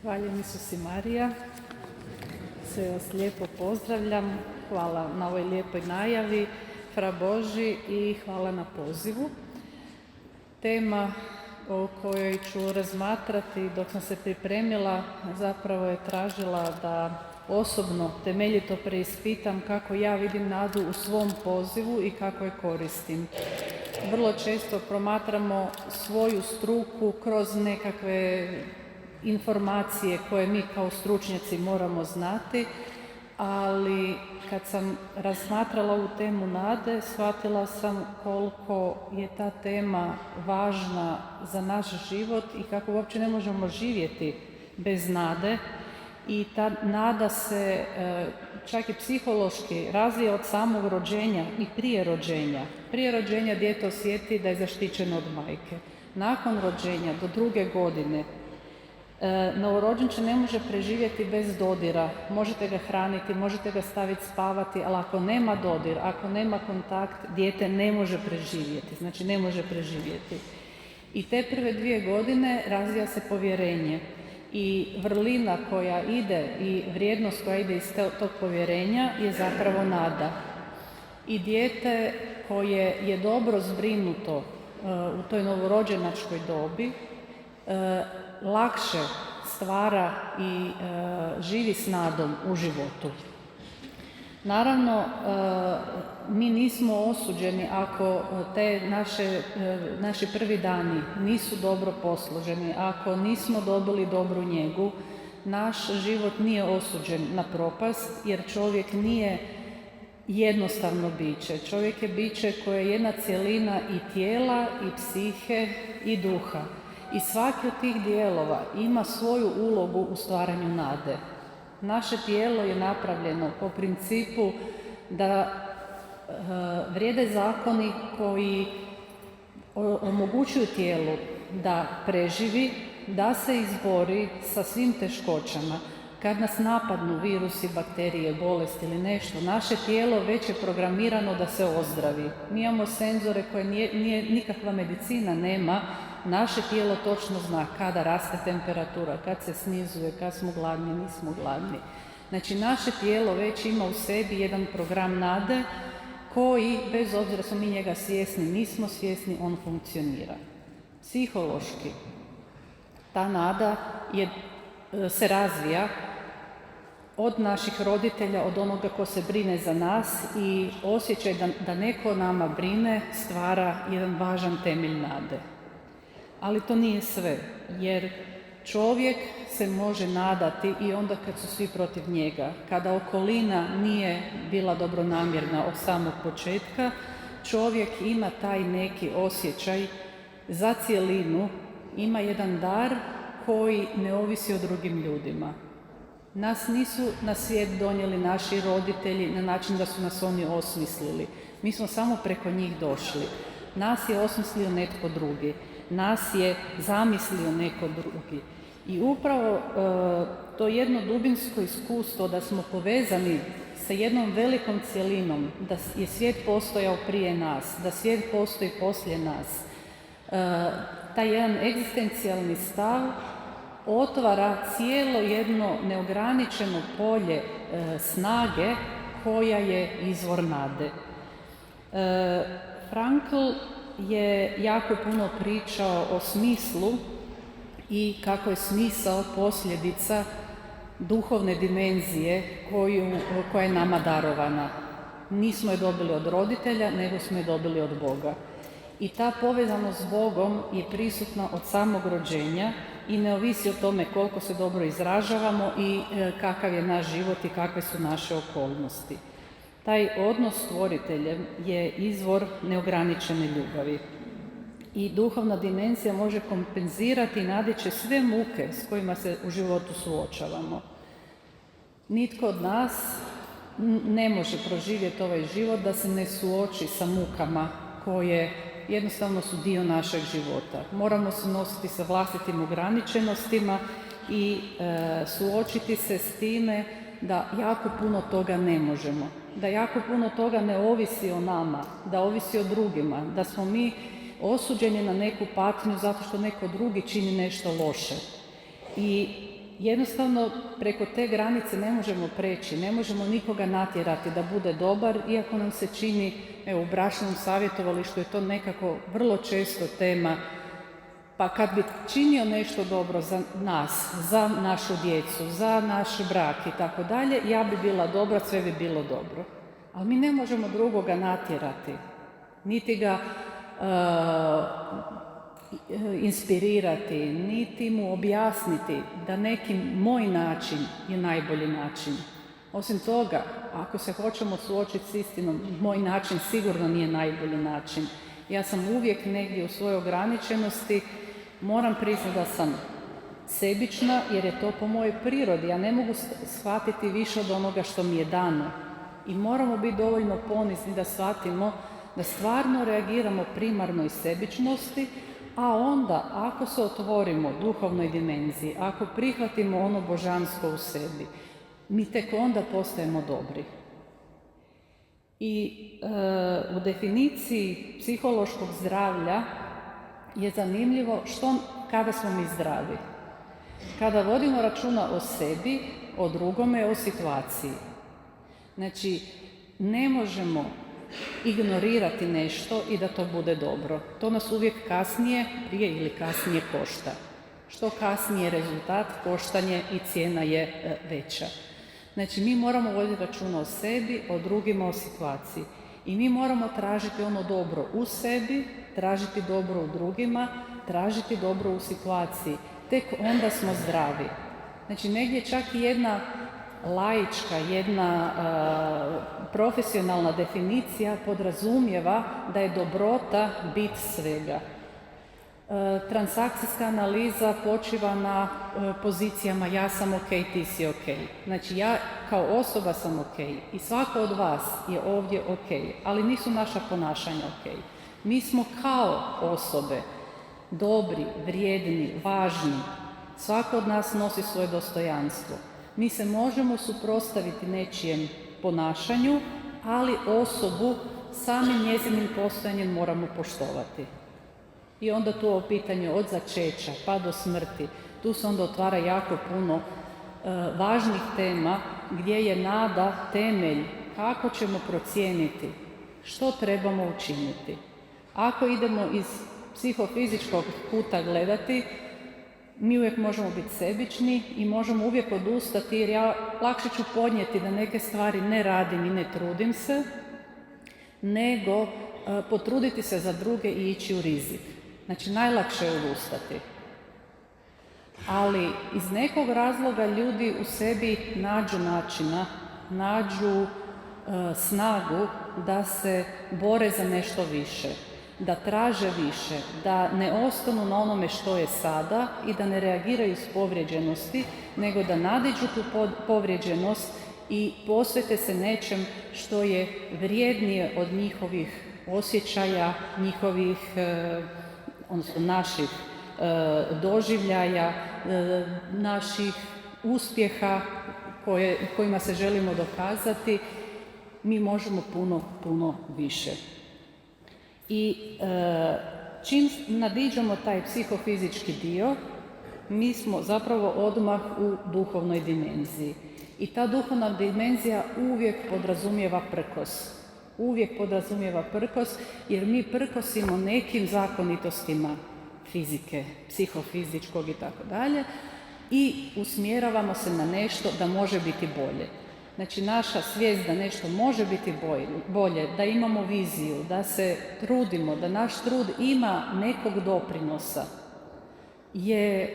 Hvaljen Isus i Marija. Sve vas lijepo pozdravljam. Hvala na ovoj lijepoj najavi, fra Boži, i hvala na pozivu. Tema o kojoj ću razmatrati dok sam se pripremila zapravo je tražila da osobno temeljito preispitam kako ja vidim nadu u svom pozivu i kako je koristim. Vrlo često promatramo svoju struku kroz nekakve informacije koje mi kao stručnjaci moramo znati, ali kad sam razmatrala ovu temu nade, shvatila sam koliko je ta tema važna za naš život i kako uopće ne možemo živjeti bez nade. I ta nada se čak i psihološki razvija od samog rođenja i prije rođenja. Prije rođenja dijete osjeti da je zaštićeno od majke. Nakon rođenja do 2. godine novorođenče ne može preživjeti bez dodira. Možete ga hraniti, možete ga staviti spavati, ali ako nema dodir, ako nema kontakt, dijete ne može preživjeti. Znači ne može preživjeti. I te prve 2 godine razvija se povjerenje. I vrlina koja ide i vrijednost koja ide iz tog povjerenja je zapravo nada. I dijete koje je dobro zbrinuto u toj novorođenačkoj dobi lakše stvara i živi s nadom u životu. Naravno, mi nismo osuđeni ako te naši prvi dani nisu dobro posloženi, ako nismo dobili dobru njegu. Naš život nije osuđen na propast, jer čovjek nije jednostavno biće. Čovjek je biće koje je jedna cjelina i tijela, i psihe, i duha. I svaki od tih dijelova ima svoju ulogu u stvaranju nade. Naše tijelo je napravljeno po principu da vrijede zakoni koji omogućuju tijelu da preživi, da se izbori sa svim teškoćama. Kad nas napadnu virusi, bakterije, bolesti ili nešto, naše tijelo već je programirano da se ozdravi. Mi imamo senzore koje nikakva medicina nema. Naše tijelo točno zna kada raste temperatura, kad se snizuje, kad smo gladni, nismo gladni. Znači, naše tijelo već ima u sebi jedan program nade koji, bez obzira smo mi njega svjesni, nismo svjesni, on funkcionira. Psihološki, ta nada se razvija od naših roditelja, od onoga ko se brine za nas, i osjećaj da neko o nama brine stvara jedan važan temelj nade. Ali to nije sve, jer čovjek se može nadati i onda kad su svi protiv njega. Kada okolina nije bila dobronamjerna od samog početka, čovjek ima taj neki osjećaj za cjelinu, ima jedan dar koji ne ovisi o drugim ljudima. Nas nisu na svijet donijeli naši roditelji na način da su nas oni osmislili. Mi smo samo preko njih došli. Nas je osmislio netko drugi. Nas je zamislio neko drugi. I upravo to jedno dubinsko iskustvo da smo povezani sa jednom velikom cjelinom, da je svijet postojao prije nas, da svijet postoji poslije nas, taj jedan egzistencijalni stav otvara cijelo jedno neograničeno polje snage koja je izvor nade. Frankl je jako puno pričao o smislu i kako je smisao posljedica duhovne dimenzije koja je nama darovana. Nismo je dobili od roditelja, nego smo je dobili od Boga. I ta povezanost s Bogom je prisutna od samog rođenja i ne ovisi o tome koliko se dobro izražavamo i kakav je naš život i kakve su naše okolnosti. Taj odnos s stvoriteljem je izvor neograničene ljubavi. I duhovna dimenzija može kompenzirati i nadići sve muke s kojima se u životu suočavamo. Nitko od nas ne može proživjeti ovaj život da se ne suoči sa mukama koje jednostavno su dio našeg života. Moramo se nositi sa vlastitim ograničenostima i suočiti se s time da jako puno toga ne možemo. Da jako puno toga ne ovisi o nama, da ovisi o drugima, da smo mi osuđeni na neku patnju zato što neko drugi čini nešto loše. I jednostavno preko te granice ne možemo preći, ne možemo nikoga natjerati da bude dobar, iako nam se čini, evo u bračnom savjetovalištu je to nekako vrlo često tema, pa kad bi činio nešto dobro za nas, za našu djecu, za naš brak i tako dalje, ja bi bila dobra, sve bi bilo dobro. Ali mi ne možemo drugoga natjerati, niti ga inspirirati, niti mu objasniti da neki moj način je najbolji način. Osim toga, ako se hoćemo suočiti s istinom, moj način sigurno nije najbolji način. Ja sam uvijek negdje u svojoj ograničenosti, moram priznati da sam sebična jer je to po mojoj prirodi. Ja ne mogu shvatiti više od onoga što mi je dano. I moramo biti dovoljno ponizni da shvatimo da stvarno reagiramo primarno iz sebičnosti, a onda ako se otvorimo duhovnoj dimenziji, ako prihvatimo ono božansko u sebi, mi tek onda postajemo dobri. I u definiciji psihološkog zdravlja je zanimljivo kada smo mi zdravi. Kada vodimo računa o sebi, o drugome, o situaciji. Znači, ne možemo ignorirati nešto i da to bude dobro. To nas uvijek kasnije, prije ili kasnije košta. Što kasnije rezultat, koštanje i cijena je veća. Znači, mi moramo voditi računa o sebi, o drugima, o situaciji. I mi moramo tražiti ono dobro u sebi, tražiti dobro u drugima, tražiti dobro u situaciji. Tek onda smo zdravi. Znači, negdje čak i jedna laička, jedna profesionalna definicija podrazumijeva da je dobrota bit svega. Transakcijska analiza počiva na pozicijama ja sam ok, ti si ok. Znači ja kao osoba sam ok i svako od vas je ovdje ok, ali nisu naša ponašanja ok. Mi smo kao osobe dobri, vrijedni, važni. Svako od nas nosi svoje dostojanstvo. Mi se možemo suprotstaviti nečijem ponašanju, ali osobu samim njezinim postojanjem moramo poštovati. I onda tu o pitanju od začeća pa do smrti, tu se onda otvara jako puno važnih tema gdje je nada temelj kako ćemo procijeniti što trebamo učiniti. Ako idemo iz psihofizičkog kuta gledati, mi uvijek možemo biti sebični i možemo uvijek odustati jer ja lakše ću podnijeti da neke stvari ne radim i ne trudim se, nego potruditi se za druge i ići u rizik. Znači, najlakše je odustati. Ali iz nekog razloga ljudi u sebi nađu načina, nađu snagu da se bore za nešto više, da traže više, da ne ostanu na onome što je sada i da ne reagiraju s povrijeđenosti, nego da nadiđu tu povrijeđenost i posvete se nečem što je vrijednije od njihovih osjećaja, njihovih, odnosno naših doživljaja, naših uspjeha kojima se želimo dokazati. Mi možemo puno više. I čim nadiđemo taj psihofizički dio, mi smo zapravo odmah u duhovnoj dimenziji. I ta duhovna dimenzija uvijek podrazumijeva prkos. Uvijek podrazumijeva prkos, jer mi prkosimo nekim zakonitostima fizike, psihofizičkog i tako dalje i usmjeravamo se na nešto da može biti bolje. Znači, naša svijest da nešto može biti bolje, da imamo viziju, da se trudimo, da naš trud ima nekog doprinosa, je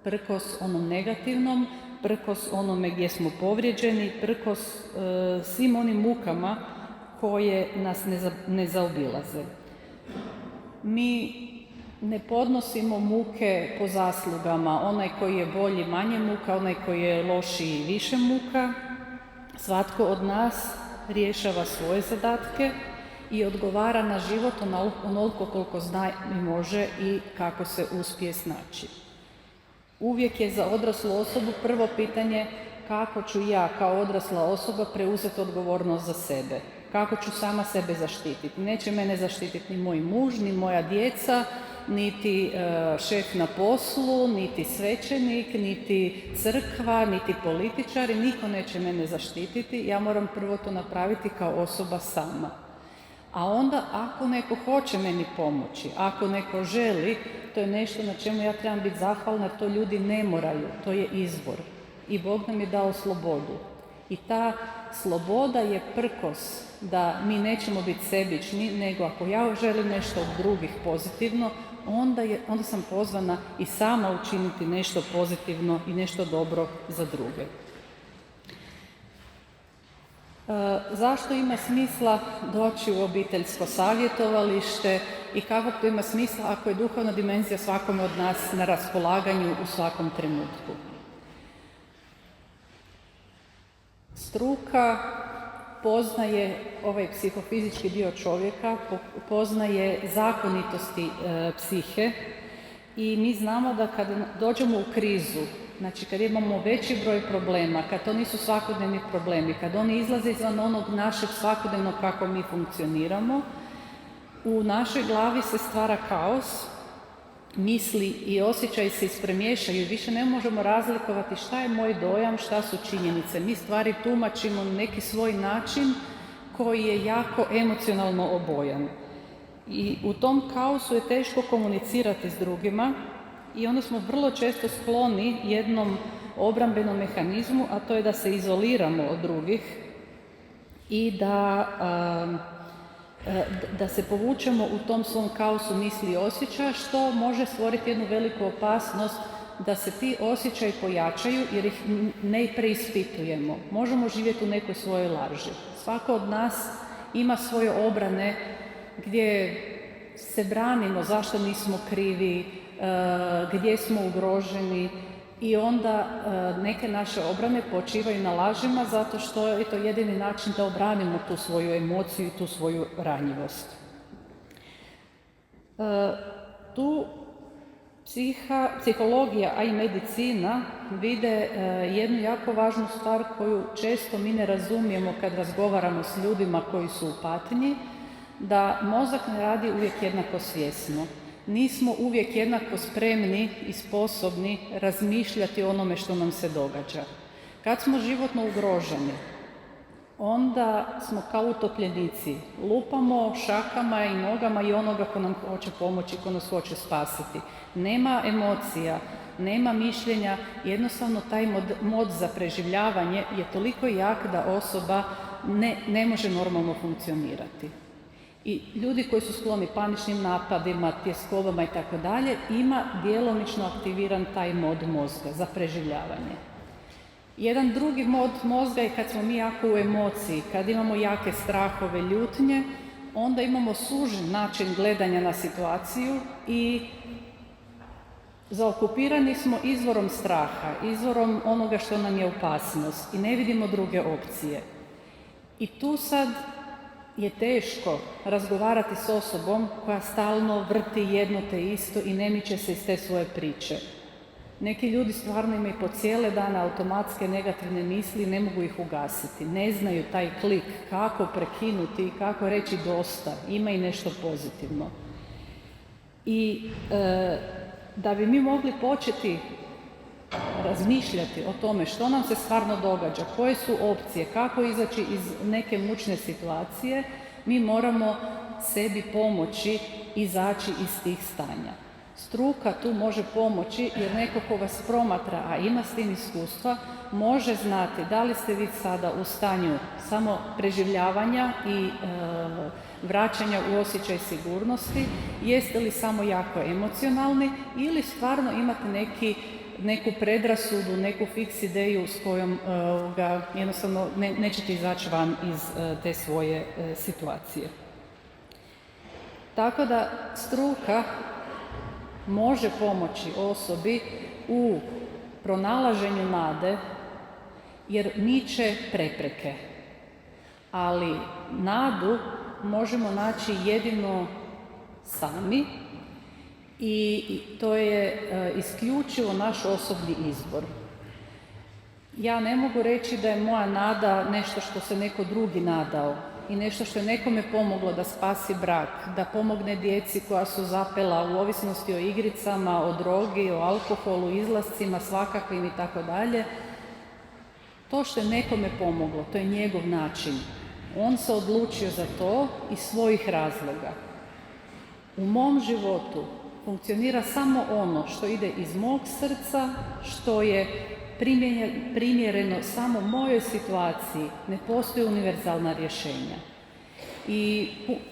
prkos onom negativnom, prkos onome gdje smo povrijeđeni, prkos svim onim mukama koje nas ne zaobilaze. Mi ne podnosimo muke po zaslugama, onaj koji je bolji manje muka, onaj koji je lošiji više muka. Svatko od nas rješava svoje zadatke i odgovara na život onoliko koliko zna i može i kako se uspije snaći. Uvijek je za odraslu osobu prvo pitanje kako ću ja kao odrasla osoba preuzeti odgovornost za sebe. Kako ću sama sebe zaštititi. Neće mene zaštititi ni moj muž, ni moja djeca, niti šef na poslu, niti svećenik, niti crkva, niti političari, niko neće mene zaštititi, ja moram prvo to napraviti kao osoba sama. A onda ako neko hoće meni pomoći, ako neko želi, to je nešto na čemu ja trebam biti zahvalna, jer to ljudi ne moraju, to je izbor. I Bog nam je dao slobodu. I ta sloboda je prkos da mi nećemo biti sebični, nego ako ja želim nešto od drugih pozitivno, onda sam pozvana i sama učiniti nešto pozitivno i nešto dobro za druge. Zašto ima smisla doći u obiteljsko savjetovalište i kako to ima smisla ako je duhovna dimenzija svakome od nas na raspolaganju u svakom trenutku? Struka poznaje ovaj psihofizički dio čovjeka, poznaje zakonitosti psihe i mi znamo da kad dođemo u krizu, znači kad imamo veći broj problema, kad to nisu svakodnevni problemi, kad oni izlaze izvan onog našeg svakodnevnog kako mi funkcioniramo, u našoj glavi se stvara kaos, misli i osjećaji se ispremiješaju i više ne možemo razlikovati šta je moj dojam, šta su činjenice. Mi stvari tumačimo na neki svoj način koji je jako emocionalno obojan. I u tom kaosu je teško komunicirati s drugima i onda smo vrlo često skloni jednom obrambenom mehanizmu, a to je da se izoliramo od drugih i da se povučemo u tom svom kaosu misli i osjećaja, što može stvoriti jednu veliku opasnost da se ti osjećaji pojačaju jer ih ne preispitujemo. Možemo živjeti u nekoj svojoj laži. Svako od nas ima svoje obrane gdje se branimo zašto nismo krivi, gdje smo ugroženi i onda neke naše obrane počivaju na lažima zato što je to jedini način da obranimo tu svoju emociju i tu svoju ranjivost. Tu psihologija, a i medicina vide jednu jako važnu stvar koju često mi ne razumijemo kad razgovaramo s ljudima koji su u patnji, da mozak ne radi uvijek jednako svjesno. Nismo uvijek jednako spremni i sposobni razmišljati o onome što nam se događa. Kad smo životno ugroženi, onda smo kao utopljenici. Lupamo šakama i nogama i onoga ko nam hoće pomoći, ko nas hoće spasiti. Nema emocija, nema mišljenja, jednostavno taj mod za preživljavanje je toliko jak da osoba ne može normalno funkcionirati. I ljudi koji su skloni paničnim napadima, tjeskovama i tako dalje, ima djelomično aktiviran taj mod mozga za preživljavanje. Jedan drugi mod mozga je kad smo mi jako u emociji, kad imamo jake strahove, ljutnje, onda imamo sužen način gledanja na situaciju i zaokupirani smo izvorom straha, izvorom onoga što nam je opasnost i ne vidimo druge opcije. I tu sad je teško razgovarati s osobom koja stalno vrti jedno te isto i ne miče se iz te svoje priče. Neki ljudi stvarno imaju po cijele dane automatske negativne misli i ne mogu ih ugasiti. Ne znaju taj klik, kako prekinuti i kako reći dosta, ima i nešto pozitivno. I da bi mi mogli početi razmišljati o tome što nam se stvarno događa, koje su opcije, kako izaći iz neke mučne situacije, mi moramo sebi pomoći izaći iz tih stanja. Struka tu može pomoći jer neko ko vas promatra, a ima s tim iskustva, može znati da li ste vi sada u stanju samo preživljavanja i vraćanja u osjećaj sigurnosti, jeste li samo jako emocionalni ili stvarno imate neku predrasudu, neku fiks ideju s kojom jednostavno nećete izaći van iz te svoje situacije. Tako da struka može pomoći osobi u pronalaženju nade jer miče prepreke. Ali nadu možemo naći jedino sami i to je isključivo naš osobni izbor. Ja ne mogu reći da je moja nada nešto što se neko drugi nadao. i nešto što je nekome pomoglo da spasi brak, da pomogne djeci koja su zapela u ovisnosti o igricama, o drogi, o alkoholu, izlascima svakakvim i tako dalje. To što je nekome pomoglo, to je njegov način. On se odlučio za to iz svojih razloga. U mom životu funkcionira samo ono što ide iz mog srca, što je primjereno samo mojoj situaciji. Ne postoje univerzalna rješenja. I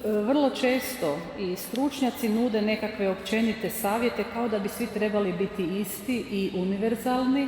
vrlo često i stručnjaci nude nekakve općenite savjete kao da bi svi trebali biti isti i univerzalni.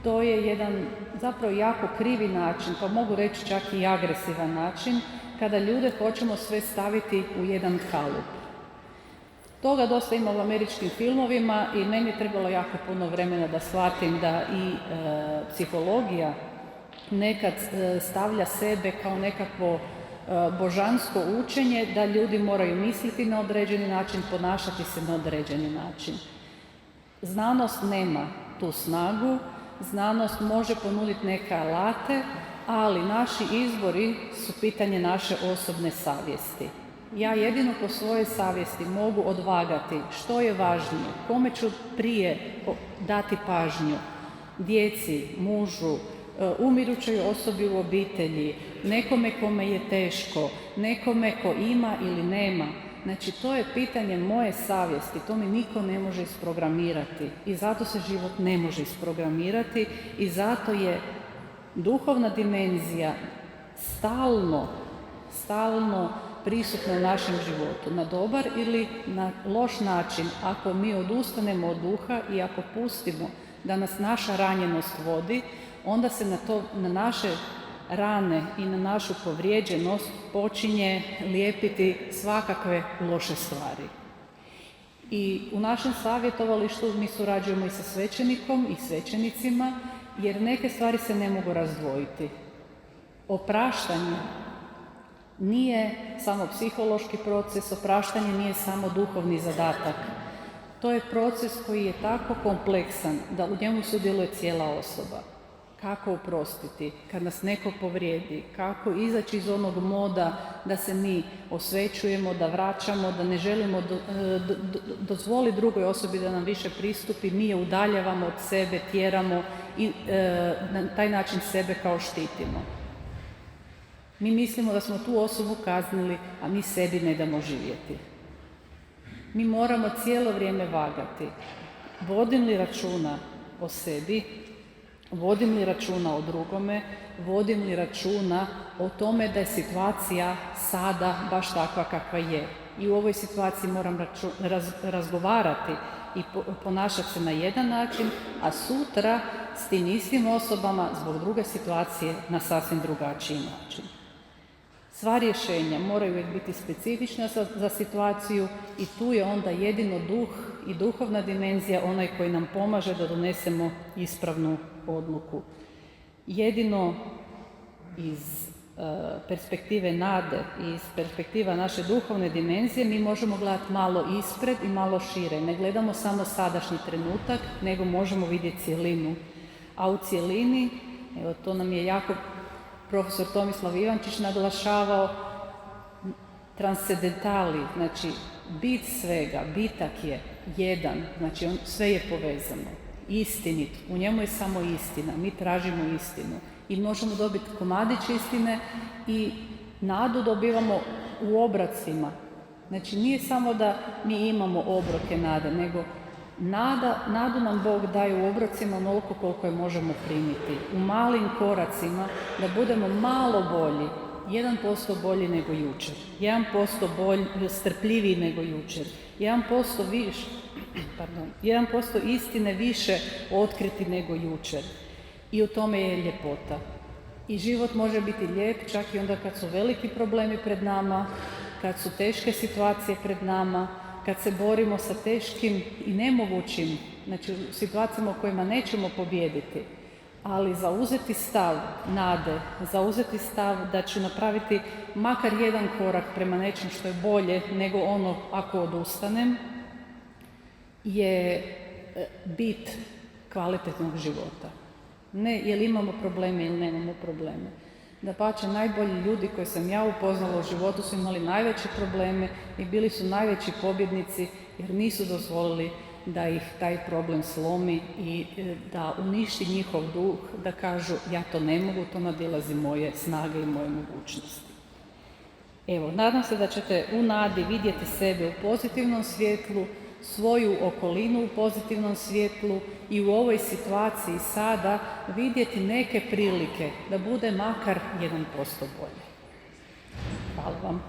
To je jedan zapravo jako krivi način, pa mogu reći čak i agresivan način, kada ljude hoćemo sve staviti u jedan kalup. Toga dosta ima u američkim filmovima i meni je trebalo jako puno vremena da shvatim da i psihologija nekad stavlja sebe kao nekakvo božansko učenje, da ljudi moraju misliti na određeni način, ponašati se na određeni način. Znanost nema tu snagu, znanost može ponuditi neke alate, ali naši izbori su pitanje naše osobne savjesti. Ja jedino po svojoj savjesti mogu odvagati što je važnije, kome ću prije dati pažnju, djeci, mužu, umirućoj osobi u obitelji, nekome kome je teško, nekome ko ima ili nema. Znači, to je pitanje moje savjesti, to mi niko ne može isprogramirati i zato se život ne može isprogramirati i zato je duhovna dimenzija stalno prisutna u našem životu, na dobar ili na loš način. Ako mi odustanemo od duha i ako pustimo da nas naša ranjenost vodi, onda se na naše rane i na našu povrijeđenost počinje lijepiti svakakve loše stvari. I u našem savjetovalištu mi surađujemo i sa svećenikom i svećenicima, jer neke stvari se ne mogu razdvojiti. Opraštanje nije samo psihološki proces, opraštanje nije samo duhovni zadatak. To je proces koji je tako kompleksan da u njemu sudjeluje cijela osoba. Kako oprostiti kad nas neko povrijedi, kako izaći iz onog moda da se mi osvećujemo, da vraćamo, da ne želimo dozvoliti drugoj osobi da nam više pristupi, mi je udaljavamo od sebe, tjeramo i na taj način sebe kao štitimo. Mi mislimo da smo tu osobu kaznili, a mi sebi ne damo živjeti. Mi moramo cijelo vrijeme vagati. Vodim li računa o sebi, vodim li računa o drugome, vodim li računa o tome da je situacija sada baš takva kakva je. I u ovoj situaciji moram razgovarati i ponašati se na jedan način, a sutra s tim istim osobama zbog druge situacije na sasvim drugačiji način. Sva rješenja moraju uvijek biti specifična za situaciju i tu je onda jedino duh i duhovna dimenzija onaj koji nam pomaže da donesemo ispravnu odluku. Jedino iz perspektive nade i iz perspektiva naše duhovne dimenzije mi možemo gledati malo ispred i malo šire. Ne gledamo samo sadašnji trenutak, nego možemo vidjeti cjelinu. A u cjelini, evo to nam je jako profesor Tomislav Ivančić naglašavao, transcendentali, znači bit svega, bitak je jedan, znači sve je povezano, istinit, u njemu je samo istina, mi tražimo istinu i možemo dobiti komadić istine i nadu dobivamo u obrocima. Znači nije samo da mi imamo obroke nade, nego nadu nam Bog daje u obrocima onoliko koliko je možemo primiti. U malim koracima da budemo malo bolji, 1% bolji nego jučer, 1% strpljiviji nego jučer, 1% istine više otkriti nego jučer. I u tome je ljepota. I život može biti lijep čak i onda kad su veliki problemi pred nama, kad su teške situacije pred nama, kad se borimo sa teškim i nemogućim, znači situacijama u kojima nećemo pobijediti, ali zauzeti stav nade, zauzeti stav da ću napraviti makar jedan korak prema nečem što je bolje nego ono ako odustanem, je bit kvalitetnog života. Ne jel imamo probleme ili nemamo probleme, Dapače, najbolji ljudi koje sam ja upoznala u životu su imali najveće probleme i bili su najveći pobjednici jer nisu dozvolili da ih taj problem slomi i da uništi njihov duh, da kažu ja to ne mogu, to nadilazi moje snage i moje mogućnosti. Evo, nadam se da ćete u nadi vidjeti sebe u pozitivnom svjetlu, svoju okolinu u pozitivnom svjetlu i u ovoj situaciji sada vidjeti neke prilike da bude makar 1% bolje. Hvala vam.